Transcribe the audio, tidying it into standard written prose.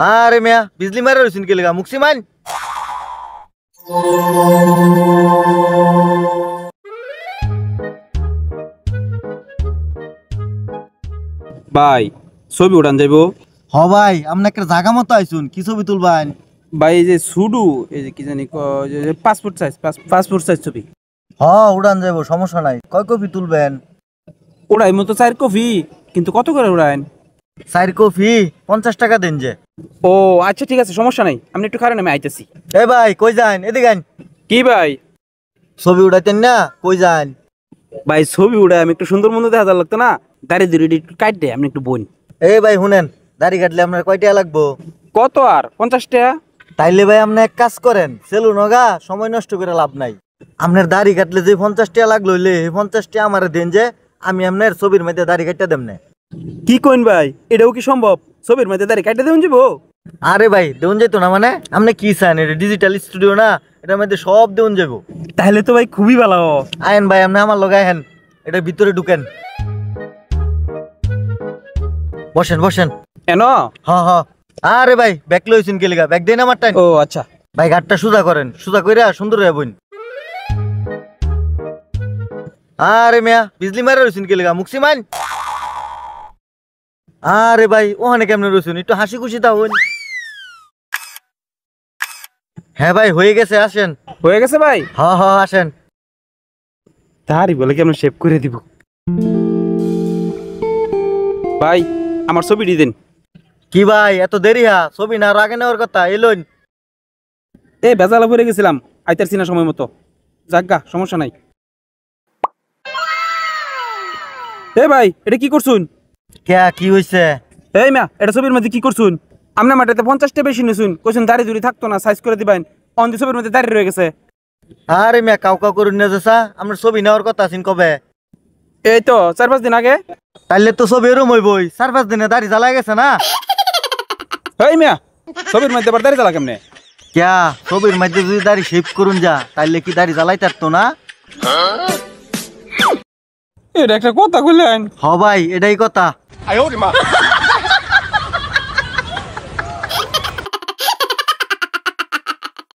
আরে মিয়া বিজলি মারা রইছেন কি লাগা মুক্সি মান ভাই ছবি উঠান যাইবো। হ ভাই আপনি একটা জায়গা মতো আইছুন কি ছবি তুলবান? ভাই এই যে সুডু এই যে কি জানি পাসপোর্ট সাইজ ছবি। হ উড়ান যাবো সমস্যা নাই। কয় কপি তুলবেন? উড়াই মতো 4 কপি, কিন্তু কত করে উড়াইন? 4 কপি 50 টাকা দেন যে। ও আচ্ছা ঠিক আছে, সমস্যা নাই, আপনি একটু খারাপ আমি আইতেছি। এ ভাই কই যান? এদিকে আইন। কি ভাই? ছবি উড়াইতেন না, কই যান? ভাই ছবি উড়াই আমি একটু সুন্দর মন্দ দেখা লাগতো না, দাঁড়িয়ে দাঁড়িয়ে একটু কাট দে, আপনি একটু বোন। এ ভাই শুনেন, দাড়ি কাটলে আপনার কয় টাকা লাগবো? কত আর 50 টাকা? তাইলে ভাই আপনি এক কাজ করেন, সেলুন হোগা সময় নষ্ট করে লাভ নাই। আপনার দাড়ি কাটলে যে 50 টাকা লাগলো হইলে 50 টাকা আমার দেন যে, আমি আপনার ছবির মধ্যে দাড়ি কাটতে দেব না। কি কইন ভাই, এটাও কি সম্ভব? ছবির মধ্যে দাঁড়িয়ে কাটতে দেবেন যাবো? আরে ভাই দেউন যেত না মানে? আপনি কি চান? এটা ডিজিটাল স্টুডিও না, এটার মধ্যে সব দেউন যাবো। তাহলে তো ভাই খুবই ভালো। আয়েন ভাই আপনি আমার লগে আহেন, এটা ভিতরে ঢুকেন। বসেন বসেন। কেন? হ হ। আরে ভাই ব্যাগ লইছেন কি লাগা? ব্যাগ দেন আমার টাইম। ও আচ্ছা। ভাই ঘাটটা সোজা করেন, সোজা কইরা সুন্দর হয়ে বইন। আরে মিয়া বিজলি মারা রইছেন কি লাগা মুক্সি মান? আরে ভাই ওখানে কেমনে রইছেন? একটু হাসি খুশি তাহন। হ্যাঁ ভাই হয়ে গেছে, আসেন। হয়ে গেছে ভাই? হ হ আসেন। তারই বলে কি আমরা সেভ করে দিব। ভাই আমার ছবিটি দিন। কি ভাই এত দেরি হা? ছবি না আগে নেওয়ার কথা, এলোন। এই বেজালা পড়ে গেছিলাম, আইতারছি না সময় মতো। যাজ্ঞা সমস্যা নাই। এ ভাই এটা কি করছুন? কে কি হইছে? এই মিয়া এটা ছবির মধ্যে কি করছুন? আপনি মাটাতে 50 টাকা বেশি নিছুন, কইছেন দাড়ি দুড়ি থাকতো না, সাইজ করে দিবেন। অন দি ছবির মধ্যে দাড়ি রয়ে গেছে। আরে মিয়া কাউ কাউ করুন না যেসা, আমরা ছবি নেওয়ার কথা আছেন কবে? এই তো 4-5 দিন আগে। তাইলে তো ছবি এরম হইবই, 4-5 দিনে দাড়ি জ্বালা গেছে না। এই মিয়া ছবির মধ্যে আবার দাড়ি জ্বালা কেমনে? ক্যা ছবির মধ্যে যদি দাড়ি শেভ করুন যা, তাইলে কি দাড়ি জ্বালাই তারতো না? এটা একটা কথা কইলেন। হ ভাই এটাই কথা।